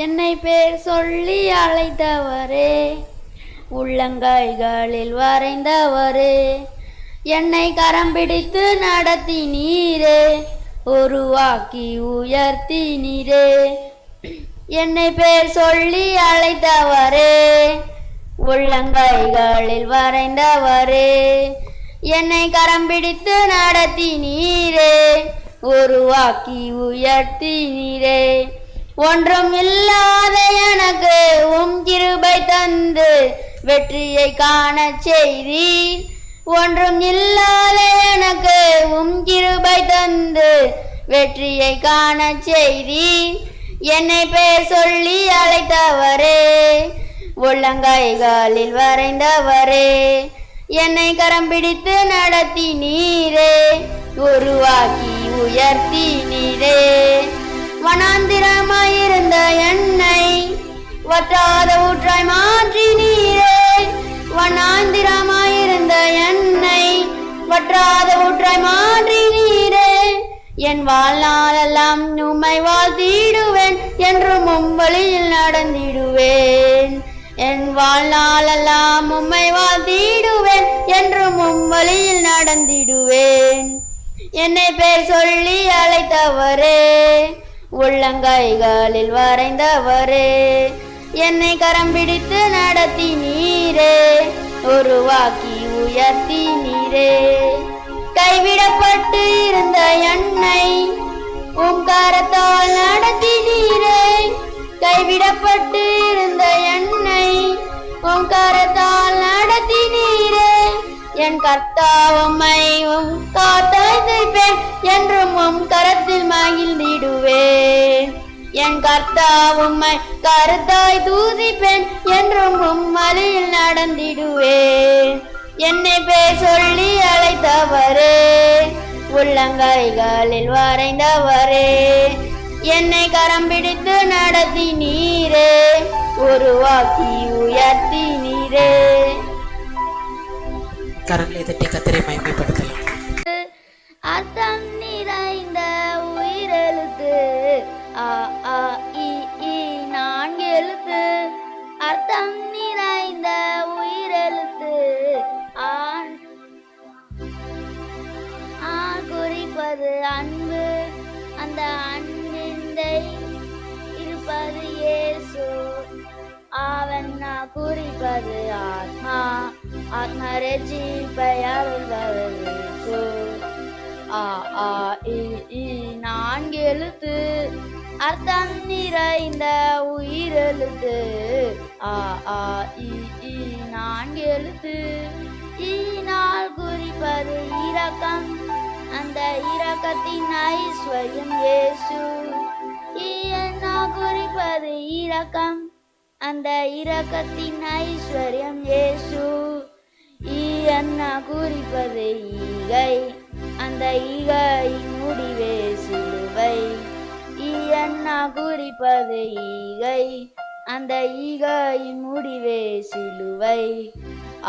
என்னை பேர் சொல்லி அழைத்தவரே, உள்ளங்கைகளில் வரைந்தவரே, என்னை கரம் பிடித்து நடத்தினீரே, உருவாக்கி உயர்த்தினீரே. என்னை பேர் சொல்லி அழைத்தவரே, உள்ளங்கைகளில் வரைந்தவரே, என்னை கரம் பிடித்து நடத்தினீரே, உருவாக்கி உயர்த்தினீரே. ஒன்றும் இல்லாத எனக்கு கிருபை தந்து வெற்றியை காண செய்தீர். ஒன்றும் இல்லாத எனக்கு கிருபை தந்து வெற்றியை காண செய்தீர். என்னை பேர் சொல்லி அழைத்தவரே, உள்ளங்கைகளில் வரைந்தவரே, என்னை கரம் பிடித்து நடத்தினீரே, உருவாக்கி உயர்த்தினீரே. வனாந்திரமாயிருந்த என்னை வற்றாத ஊற்றாய் மாற்றினீரே, வனாந்திரமாயிருந்த என்னை வற்றாத ஊற்றாய் மாற்றினீரே. என் வாழ்நாளெல்லாம் உம்மை வாழ்த்திடுவேன், என்றும் உம் வழியில் நடந்திடுவேன். என் வாழ்நாளெல்லாம் உம்மை வாழ்த்திடுவேன், என்றும் உம் வழியில் நடந்திடுவேன். என்னை பேர் சொல்லி அழைத்தவரே, உள்ளங்கைகளில் வரைந்தவரே, என்னை கரம் பிடித்து நடத்தினீரே, உருவாக்கி உயர்த்தினீரே. கைவிடப்பட்டு இருந்த என்னை உம் கரத்தால் நடத்தினீரே, கைவிடப்பட்டு இருந்த என்னை உம் கரத்தால் நடத்தினீரே. என் கர்த்தா உம்மை உம் காத்தாய்ப்பேன், என்றும் உம் கரத்தில் மகிழ்ந்திடுவேன். என் கர்த்தா உம்மை கருத்தாய் தூதிப்பேன், என்றும் உம் வழியில் நடந்திடுவேன். என்னை பேர் சொல்லி அழைத்தவரே, உள்ளங்கைகளில் வரைந்தவரே, என்னை கரம் பிடித்து நடத்தினீரே, உருவாக்கி உயர்த்தினீரே. கரங்களை தட்டி கர்த்தரை மகிமைப்படுத்தலாம். அர்த்தம் நிறைந்த உயிரெழுத்து ஆ ஆ இ ஈ நான்கு எழுத்து. அர்த்தம் நிறைந்த உயிரெழுத்து ஆண் குறிப்பது அன்பு, அந்த அன்பிந்தை இருப்பது இயேசு. ஆவண்ணா குறிப்பது ஆத்மா, ஆத்மா ரட்சிப்பை அருள்வது இயேசு. ஆ ஆ இ ஈ நான்கு எழுத்து. அர்த்தம் நிறைந்த உயிரெழுத்து ஆ ஆ இ ஈ நான்கு எழுத்து. ஈனால் குறிப்பது இரக்கம், அந்த இரக்கத்தின் ஐஸ்வர்யம் இயேசு. ஈனா குறிப்பது இரக்கம், அந்த இரக்கத்தின் ஐஸ்வர்யம் இயேசு. ஈனா குறிப்பது ஈகை, அந்த ஈகையின் முடிவே சிலுவை. ஈனா குறிப்பது ஈகை, அந்த ஈகையின் முடிவே சிலுவை.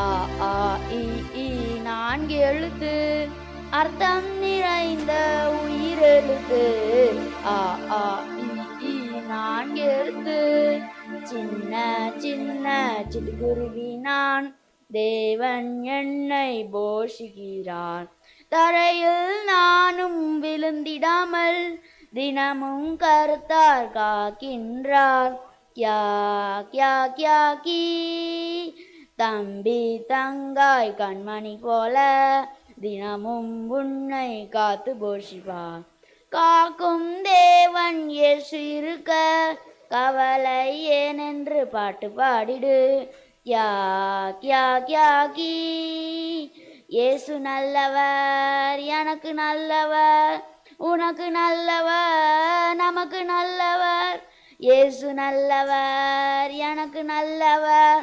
ஆ ஆ இ ஈ நான்கு எழுத்து. அர்த்தம் நிறைந்த உயிரெழுத்து ஆ ஆ இ ஈ நான்கு எழுத்து. சின்ன சின்ன சிட்டுக்குருவி நான், தேவன் என்னை போஷிக்கிறார். தரையில் நானும் விழுந்திடாமல் தினமும் கருத்தார் காக்கின்றார். கியா கியா கியா கீ. தம்பி தங்காய் கண்மணி போல தினமும் உன்னை காத்து போஷிப்பார். காக்கும் தேவன் இயேசு இருக்க கவலை ஏனென்று பாட்டு பாடிடு. கியா கியா கியா கீ. இயேசு நல்லவர், எனக்கு நல்லவர், உனக்கு நல்லவர், நமக்கு நல்லவர். இயேசு நல்லவர், எனக்கு நல்லவர்,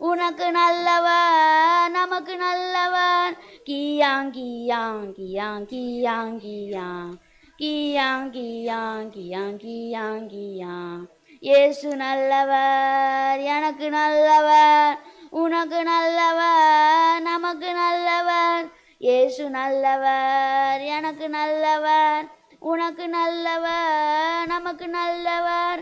உனக்கு நல்லவர், நமக்கு நல்லவர். கியாங் கியாங் கியாங் கியாங் கியாங் கியாங் கியாங் கியாங் கியாங் கியாங். இயேசு நல்லவர், எனக்கு நல்லவர், உனக்கு நல்லவர், நமக்கு நல்லவர். இயேசு நல்லவர், எனக்கு நல்லவர், உனக்கு நல்லவர், நமக்கு நல்லவர்.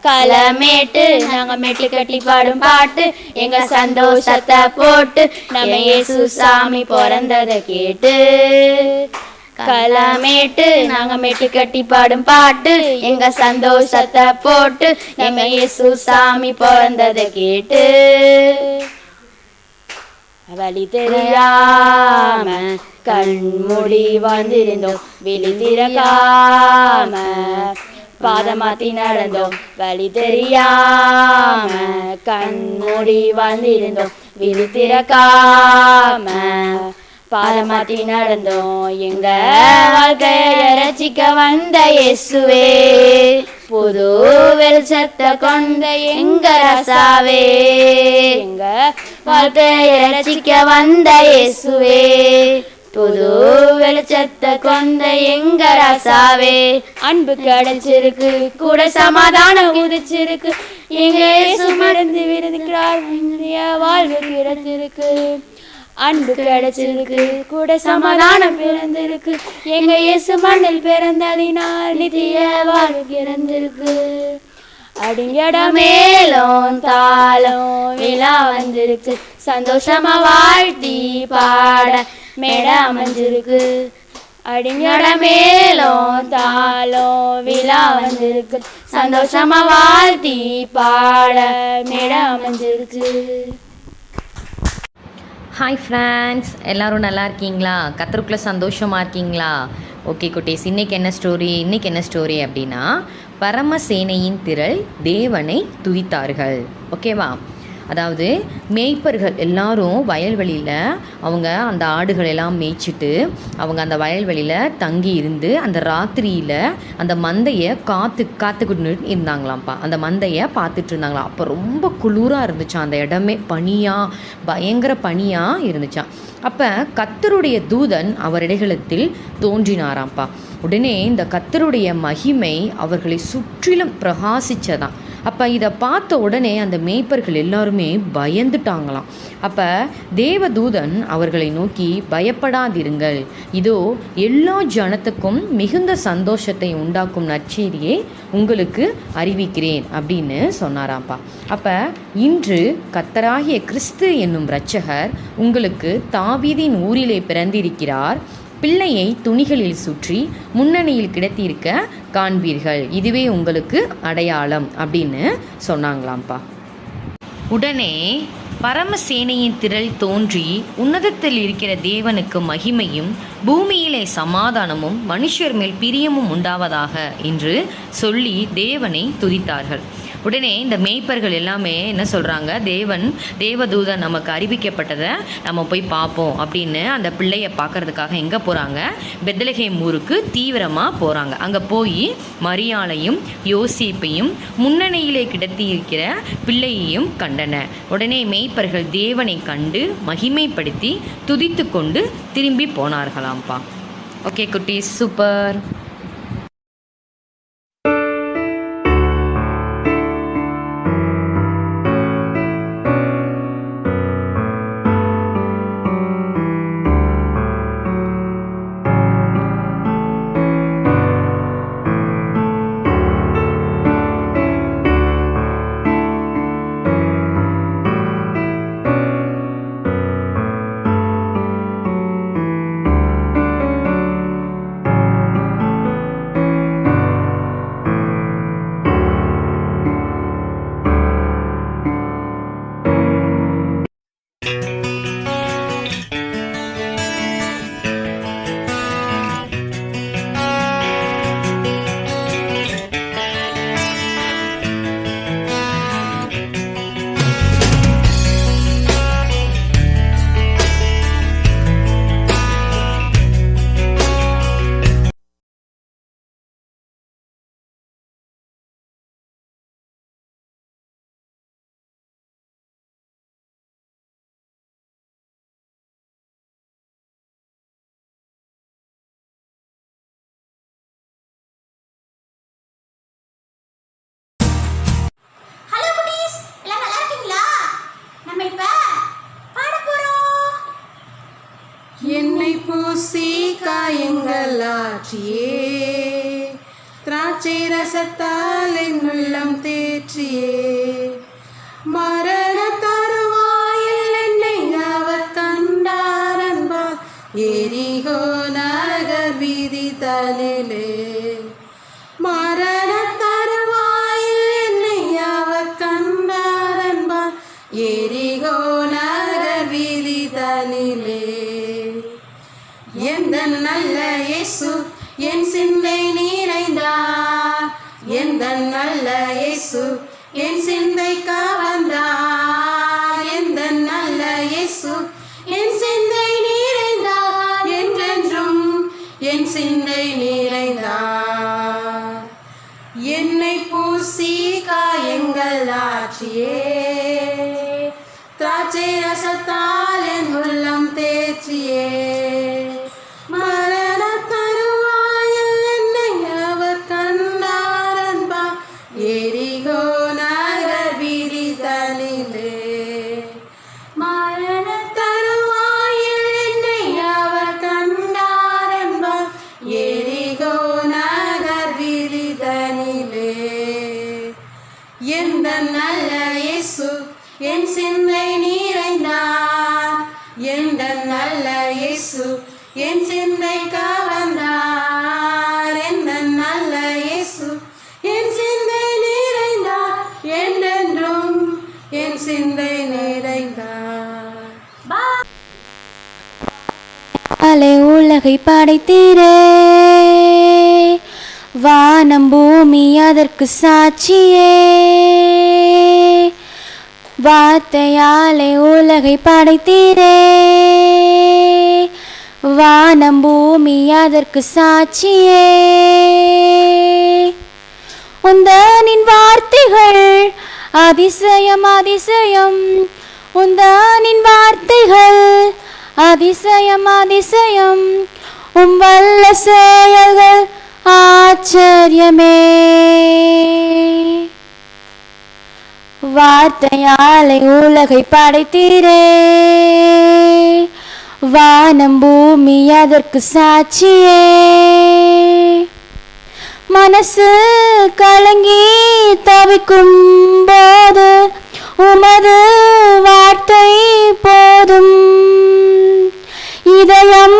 களமேட்டு நாங்க மெட்டு கட்டி பாடும் பாட்டு எங்க சந்தோஷத்தை போட்டு நம்ம இயேசு சாமி பிறந்ததை கேட்டு. களமேட்டு நாங்க மெட்டு கட்டி பாடும் பாட்டு எங்க சந்தோஷத்தை போட்டு எங்க இயேசு சாமி பிறந்ததை கேட்டு. வழி தெரியாம கண்மூடி வந்திருந்தோம், விழி திறக்காம பாதமாத்தி நடந்தோம். வழி தெரியாம கண்மூடி வந்திருந்தோம், விழி திறக்காம பாதமாத்தி நடந்தோம். எங்க வாழ்க்கைய ரட்சிக்க வந்த இயேசுவே, புது வெளிச்சத்தை கொண்ட எங்க ரசாவே. எங்க வாழ்க்கைய ரட்சிக்க வந்த இயேசுவே, புது வெளிச்சத்தை கொண்ட எங்க ரசாவே. அன்பு கிடைச்சிருக்கு, கூட சமாதானம் உதிச்சிருக்கு, எங்க இயேசு மறந்து விருதுக்கிறார், வாழ்வு கிடைச்சிருக்கு. அன்பு கிடைச்சிருக்கு, கூட சமாதானம் பிறந்திருக்கு, எங்க இயேசு மண்ணில் பிறந்ததினால் நித்திய வாழ்வு பிறந்திருக்கு. அடிங்கடமேலும் தாளம் விழா வந்திருக்கு, சந்தோஷமா வாழ்த்தி பாட மேட அமைஞ்சிருக்கு. அடிங்கடமேலும் தாளம் விழா வந்திருக்கு, சந்தோஷமா வாழ்த்தி பாட மேட அமைஞ்சிருக்கு. ஹாய் ஃப்ரெண்ட்ஸ், எல்லோரும் நல்லா இருக்கீங்களா? கத்தருக்குள்ளே சந்தோஷமாக இருக்கீங்களா? ஓகே குட்டீஸ், இன்றைக்கி என்ன ஸ்டோரி அப்படின்னா, பரமசேனையின் திரள் தேவனை துதித்தார்கள். ஓகேவா? அதாவது மேய்ப்பர்கள் எல்லாரும் வயல்வெளியில் அவங்க அந்த ஆடுகள் எல்லாம் மேய்ச்சிட்டு அவங்க அந்த வயல்வெளியில் தங்கி இருந்து அந்த ராத்திரியில் அந்த மந்தையை காத்துக்கிட்டு இருந்தாங்களாம்ப்பா. அந்த மந்தையை பார்த்துட்டு இருந்தாங்களாம். அப்போ ரொம்ப குளிராக இருந்துச்சான் அந்த இடமே, பயங்கர பனியாக இருந்துச்சான். அப்போ கர்த்தருடைய தூதன் அவரிடைகளத்தில் தோன்றினாராம்ப்பா. உடனே இந்த கர்த்தருடைய மகிமை அவர்களை சுற்றிலும் பிரகாசிச்சதான். அப்போ இதை பார்த்த உடனே அந்த மேய்ப்பர்கள் எல்லாருமே பயந்துட்டாங்களாம். அப்போ தேவதூதன் அவர்களை நோக்கி, பயப்படாதிருங்கள், இதோ எல்லா ஜனத்துக்கும் மிகுந்த சந்தோஷத்தை உண்டாக்கும் நற்செய்தியை உங்களுக்கு அறிவிக்கிறேன் அப்படின்னு சொன்னாராம்ப்பா. அப்போ இன்று கர்த்தராகிய கிறிஸ்து என்னும் இரட்சகர் உங்களுக்கு தாவீதின் ஊரிலே பிறந்திருக்கிறார். பிள்ளையை துணிகளில் சுற்றி முன்னணியில் கிடத்தியிருக்க காண்பீர்கள், இதுவே உங்களுக்கு அடையாளம் அப்படின்னு சொன்னாங்களாம்ப்பா. உடனே பரமசேனையின் திரள் தோன்றி உன்னதத்தில் இருக்கிற தேவனுக்கு மகிமையும் பூமியிலே சமாதானமும் மனுஷர் மேல் பிரியமும் உண்டாவதாக என்று சொல்லி தேவனை துதித்தார்கள். உடனே இந்த மேய்ப்பர்கள் எல்லாமே என்ன சொல்கிறாங்க, தேவதூதன் நமக்கு அறிவிக்கப்பட்டதை நம்ம போய் பார்ப்போம் அப்படின்னு அந்த பிள்ளையை பார்க்கறதுக்காக எங்கே போகிறாங்க, பெத்லகேம் ஊருக்கு தீவிரமாக போகிறாங்க. அங்கே போய் மரியாளையும் யோசேப்பையும் முன்னணியிலே கிடத்தி இருக்கிற பிள்ளையையும் கண்டனர். உடனே மேய்ப்பர்கள் தேவனை கண்டு மகிமைப்படுத்தி துதித்து கொண்டு திரும்பி போனார்களாம்ப்பா. ஓகே குட்டீஸ், சூப்பர். என்னை பூசி காயங்கள் ஆற்றியே, திராட்சை ரசத்தால் என் உள்ளம் தேறி எரிகோ நகர் வீதி தனிலே. மரண தருவாயில் என்னை அவர் கண்டார் என்பார் எரிகோ நகர் வீதி தனிலே. எந்த நல்ல இயேசு என் சிந்தை நிறைந்தார், எந்த நல்ல இயேசு என் சிந்தை கவர்ந்தார், எந்த நல்ல இயேசு என் சிந்தை நிறைந்தார், என்றென்றும் என் சிந்தை நிறைந்தார். என்னை பூசி காயங்கள் ஆற்றியே, திராட்சை ரசத்தால் என் உள்ளம் தேற்றியே. மரண தருவாயில் என்னை அவர் கண்டார் என்பார் எரிகோ நகர் வீதி தனிலே. மரண தருவாயில் என்னை அவர் கண்டார் என்பார் எரிகோ நகர் வீதி தனிலே. எந்த நல்ல இயேசு என் சிந்தை நிறைந்தார், எந்த நல்ல இயேசு என் சிந்தை கவர்ந்தார், எந்த நல்ல இயேசு என் சிந்தை நிறைந்தார், என்றென்றும் என் சிந்தை நிறைந்தார். அலை உலகை படைத்தீரே, வானம் பூமி அதற்கு சாட்சியே. வார்த்தையாலே உலகை படைத்தீரே, வானம் பூமி அதற்கு சாட்சியே. உந்தனின் வார்த்தைகள் அதிசயம் அதிசயம், உந்தனின் வார்த்தைகள் அதிசயம் அதிசயம், வல்ல செயல்கள் ஆச்சரியமே. வார்த்தையாலே உலகை படைத்தீரே, வானம் பூமி அதற்கு சாட்சியே. மனசு கலங்கி தவிக்கும் போது உமது வார்த்தை போதும், இதயம்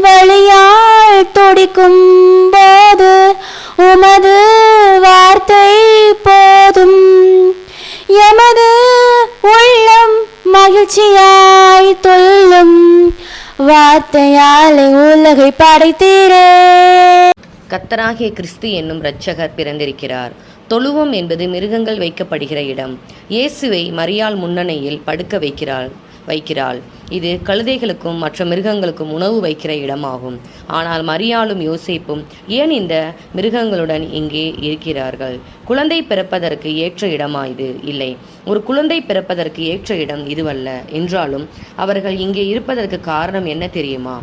வழியால் துடிக்கும் போது உமது வார்த்தை போதும். எமது உள்ளம் மகிழ்ச்சியாய் துள்ளும், வார்த்தையாலே உலகை படைத்தீரே. கர்த்தராகிய கிறிஸ்து என்னும் இரட்சகர் பிறந்திருக்கிறார். தொழுவம் என்பது மிருகங்கள் வைக்கப்படுகிற இடம். இயேசுவை மரியாள் முன்னணியில் படுக்க வைக்கிறாள். இது கழுதைகளுக்கும் மற்ற மிருகங்களுக்கும் உணவு வைக்கிற இடமாகும். ஆனால் மரியாளும் யோசேப்பும் ஏன் இந்த மிருகங்களுடன் இங்கே இருக்கிறார்கள்? குழந்தை பிறப்பதற்கு ஏற்ற இடமா இது? இல்லை, ஒரு குழந்தை பிறப்பதற்கு ஏற்ற இடம் இதுவல்ல. என்றாலும் அவர்கள் இங்கே இருப்பதற்கு காரணம் என்ன தெரியுமா?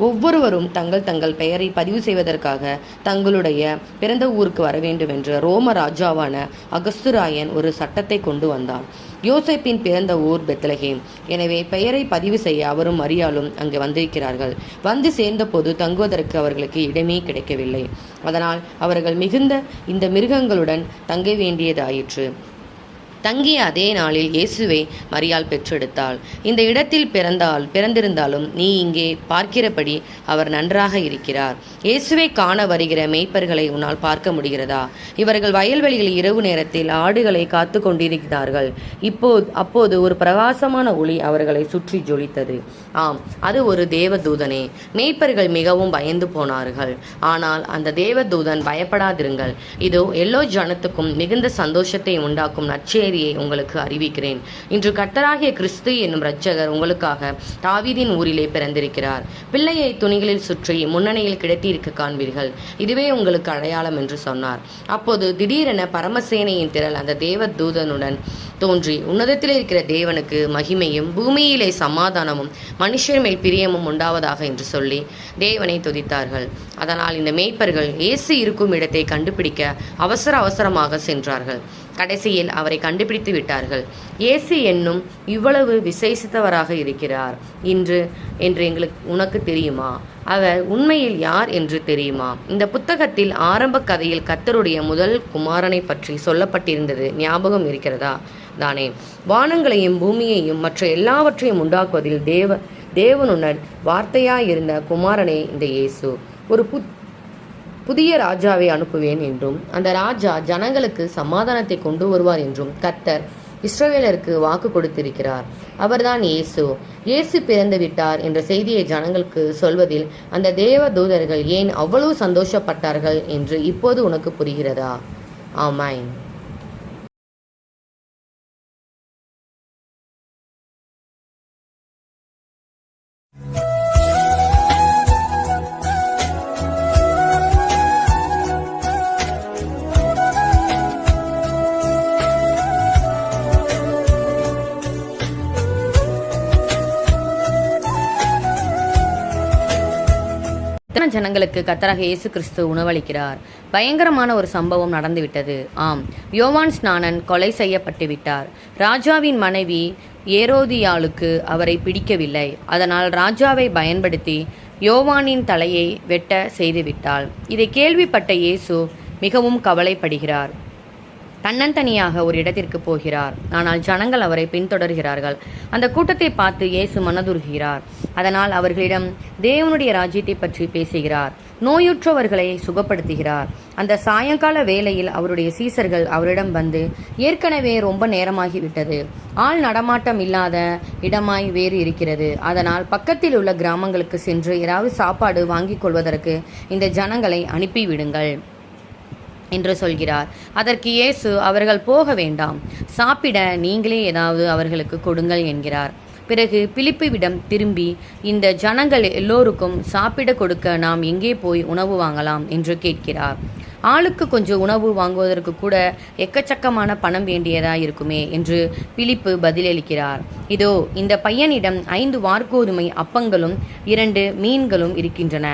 ஒவ்வொருவரும் தங்கள் தங்கள் பெயரை பதிவு செய்வதற்காக தங்களுடைய பிறந்த ஊருக்கு வர வேண்டும் என்று ரோம ராஜாவான அகஸ்துராயன் ஒரு சட்டத்தை கொண்டு வந்தான். யோசேப்பின் பிறந்த ஊர் பெத்லகேம். எனவே பெயரை பதிவு செய்ய அவரும் மரியாளும் அங்கு வந்திருக்கிறார்கள். வந்து சேர்ந்தபோது தங்குவதற்கு அவர்களுக்கு இடமே கிடைக்கவில்லை. அதனால் அவர்கள் மிகுந்த இந்த மிருகங்களுடன் தங்க வேண்டியதாயிற்று. தங்கிய அதே நாளில் இயேசுவை மரியாள் பெற்றெடுத்தாள். இந்த இடத்தில் பிறந்திருந்தாலும் நீ இங்கே பார்க்கிறபடி அவர் நன்றாக இருக்கிறார். இயேசுவை காண வருகிற மேய்ப்பர்களை உன்னால் பார்க்க முடிகிறதா? இவர்கள் வயல்வெளியில் இரவு நேரத்தில் ஆடுகளை காத்து கொண்டிருக்கிறார்கள். அப்போது ஒரு பிரகாசமான ஒளி அவர்களை சுற்றி ஜொலித்தது. ஆம், அது ஒரு தேவதூதனே. மேய்ப்பர்கள் மிகவும் பயந்து போனார்கள். ஆனால் அந்த தேவதூதன், பயப்படாதிருங்கள், இதோ எல்லோ ஜனத்துக்கும் மிகுந்த சந்தோஷத்தை உண்டாக்கும் நற்செய்தியை உங்களுக்கு அறிவிக்கிறேன். இன்று கர்த்தராகிய கிறிஸ்து என்னும் இரட்சகர் உங்களுக்காக தாவீதின் ஊரிலே பிறந்திருக்கிறார். பிள்ளையை துணிகளில் சுற்றி முன்னணியில் கிடைத்திருக்க காண்பீர்கள். இதுவே உங்களுக்கு அடையாளம் என்று சொன்னார். அப்போது திடீரென பரமசேனையின் திரள் அந்த தேவ தூதனுடன் தோன்றி, உன்னதத்தில் இருக்கிற தேவனுக்கு மகிமையும் பூமியிலே சமாதானமும் மனுஷர் மேல் பிரியமும் உண்டாவதாக என்று சொல்லி தேவனை துதித்தார்கள். அதனால் இந்த மேய்ப்பர்கள் இயேசு இருக்கும் இடத்தை கண்டுபிடிக்க அவசரமாக சென்றார்கள். கடைசியில் அவரை கண்டுபிடித்து விட்டார்கள். இயேசு என்னும் இவ்வளவு விசேஷித்தவராக இருக்கிறார் என்று உனக்கு தெரியுமா? அவர் உண்மையில் யார் என்று தெரியுமா? இந்த புத்தகத்தில் ஆரம்ப கதையில் கர்த்தருடைய முதல் குமாரனை பற்றி சொல்லப்பட்டிருந்தது ஞாபகம் இருக்கிறதா? தானே. வானங்களையும் பூமியையும் மற்ற எல்லாவற்றையும் உண்டாக்குவதில் தேவனுடன் வார்த்தையாயிருந்த குமாரனே இந்த இயேசு. ஒரு புதிய ராஜாவை அனுப்புவேன் என்றும் அந்த ராஜா ஜனங்களுக்கு சமாதானத்தை கொண்டு வருவார் என்றும் கர்த்தர் இஸ்ரவேலருக்கு வாக்கு கொடுத்திருக்கிறார். அவர்தான் இயேசு. இயேசு பிறந்து விட்டார் என்ற செய்தியை ஜனங்களுக்கு சொல்வதில் அந்த தேவ தூதர்கள் ஏன் அவ்வளவு சந்தோஷப்பட்டார்கள் என்று இப்போது உனக்கு புரிகிறதா? ஆமென். ஜனங்களுக்கு கர்த்தராக இயேசு கிறிஸ்து உணவளிக்கிறார். பயங்கரமான ஒரு சம்பவம் நடந்துவிட்டது. ஆம், யோவான் ஸ்நானன் கொலை செய்யப்பட்டு விட்டார். ராஜாவின் மனைவி ஏரோதியாளுக்கு அவரை பிடிக்கவில்லை. அதனால் ராஜாவை பயன்படுத்தி யோவானின் தலையை வெட்ட செய்துவிட்டாள். இதை கேள்விப்பட்ட இயேசு மிகவும் கவலைப்படுகிறார். தன்னந்தனியாக ஒரு இடத்திற்கு போகிறார். ஆனால் ஜனங்கள் அவரை பின்தொடர்கிறார்கள். அந்த கூட்டத்தை பார்த்து இயேசு மனதுருகிறார். அதனால் அவர்களிடம் தேவனுடைய ராஜ்யத்தை பற்றி பேசுகிறார். நோயுற்றவர்களை சுகப்படுத்துகிறார். அந்த சாயங்கால வேளையில் அவருடைய சீசர்கள் அவரிடம் வந்து, ஏற்கனவே ரொம்ப நேரமாகிவிட்டது, ஆள் நடமாட்டம் இல்லாத இடமாய் வேறு இருக்கிறது. அதனால் பக்கத்தில் உள்ள கிராமங்களுக்கு சென்று ஏதாவது சாப்பாடு வாங்கிக் கொள்வதற்கு இந்த ஜனங்களை அனுப்பிவிடுங்கள் என்று சொல்கிறார். அதற்கு இயேசு, அவர்கள் போக வேண்டாம், சாப்பிட நீங்களே ஏதாவது அவர்களுக்கு கொடுங்கள் என்கிறார். பிறகு பிலிப்புவிடம் திரும்பி, இந்த ஜனங்கள் எல்லோருக்கும் சாப்பிட கொடுக்க நாம் எங்கே போய் உணவு வாங்கலாம் என்று கேட்கிறார். ஆளுக்கு கொஞ்சம் உணவு வாங்குவதற்கு கூட எக்கச்சக்கமான பணம் வேண்டியதா இருக்குமே என்று பிலிப்பு பதிலளிக்கிறார். இதோ இந்த பையனிடம் 5 வார்கோதுமை அப்பங்களும் 2 மீன்களும் இருக்கின்றன.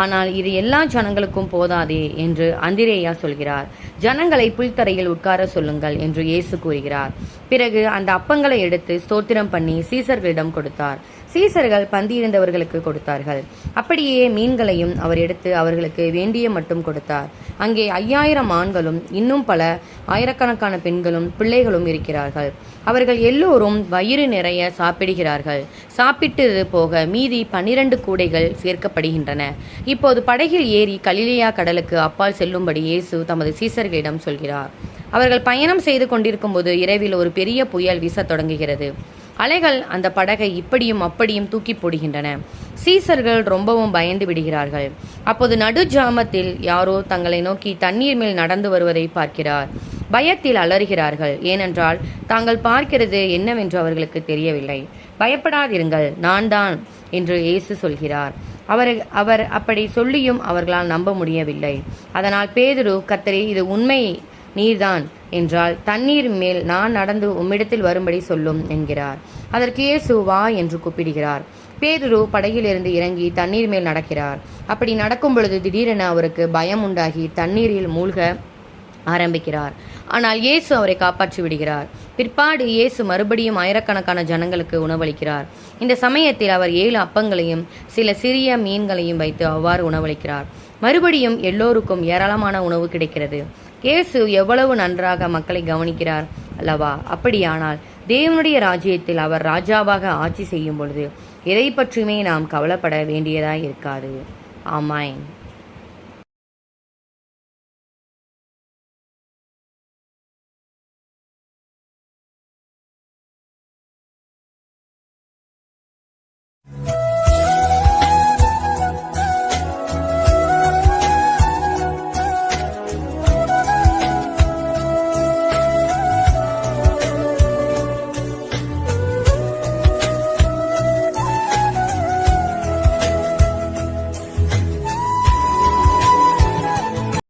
ஆனால் இது எல்லா ஜனங்களுக்கும் போதாதே என்று அந்திரேயா சொல்கிறார். ஜனங்களை புல்தரையில் உட்கார சொல்லுங்கள் என்று இயேசு கூறுகிறார். பிறகு அந்த அப்பங்களை எடுத்து ஸ்தோத்திரம் பண்ணி சீசர்களிடம் கொடுத்தார். சீசர்கள் பந்தியிருந்தவர்களுக்கு கொடுத்தார்கள். அப்படியே மீன்களையும் அவர் எடுத்து அவர்களுக்கு வேண்டிய மட்டும் கொடுத்தார். அங்கே 5000 ஆண்களும் இன்னும் பல ஆயிரக்கணக்கான பெண்களும் பிள்ளைகளும் இருக்கிறார்கள். அவர்கள் எல்லோரும் வயிறு நிறைய சாப்பிடுகிறார்கள். சாப்பிட்டது போக மீதி 12 கூடைகள் சேர்க்கப்படுகின்றன. இப்போது படகில் ஏறி கலிலேயா கடலுக்கு அப்பால் செல்லும்படி இயேசு தமது சீசர்களிடம் சொல்கிறார். அவர்கள் பயணம் செய்து கொண்டிருக்கும் போது இரவில் ஒரு பெரிய புயல் வீசத் தொடங்குகிறது. அலைகள் அந்த படகை இப்படியும் அப்படியும் தூக்கி போடுகின்றன. சீசர்கள் ரொம்பவும் பயந்து விடுகிறார்கள். அப்போது நடு ஜாமத்தில் யாரோ தங்களை நோக்கி தண்ணீர் மேல் நடந்து வருவதை பார்க்கிறார். பயத்தில் அலறுகிறார்கள். ஏனென்றால் தாங்கள் பார்க்கிறது என்னவென்று அவர்களுக்கு தெரியவில்லை. பயப்படாதிருங்கள், நான் தான் என்று இயேசு சொல்கிறார். அவர் அப்படி சொல்லியும் அவர்களால் நம்ப முடியவில்லை. அதனால் பேதுரு, கர்த்தரே, இது உண்மை நீர்தான் என்றால் தண்ணீர் மேல் நான் நடந்து உம்மிடத்தில் வரும்படி சொல்லும் என்கிறார். அதற்கு இயேசு, வா என்று கூப்பிடுகிறார். பேதுரு படகிலிருந்து இறங்கி தண்ணீர் மேல் நடக்கிறார். அப்படி நடக்கும் பொழுது திடீரென அவருக்கு பயம் உண்டாகி தண்ணீரில் மூழ்க ஆரம்பிக்கிறார். ஆனால் இயேசு அவரை காப்பாற்றி விடுகிறார். பிற்பாடு இயேசு மறுபடியும் ஆயிரக்கணக்கான ஜனங்களுக்கு உணவளிக்கிறார். இந்த சமயத்தில் அவர் 7 அப்பங்களையும் சில சிறிய மீன்களையும் வைத்து அவ்வாறு உணவளிக்கிறார். மறுபடியும் எல்லோருக்கும் ஏராளமான உணவு கிடைக்கிறது. இயேசு எவ்வளவு நன்றாக மக்களை கவனிக்கிறார் அல்லவா? அப்படியானால் தேவனுடைய ராஜ்யத்தில் அவர் ராஜாவாக ஆட்சி செய்யும் பொழுது எதை பற்றியுமே நாம் கவலைப்பட வேண்டியதாய் இருக்காது. ஆமென்.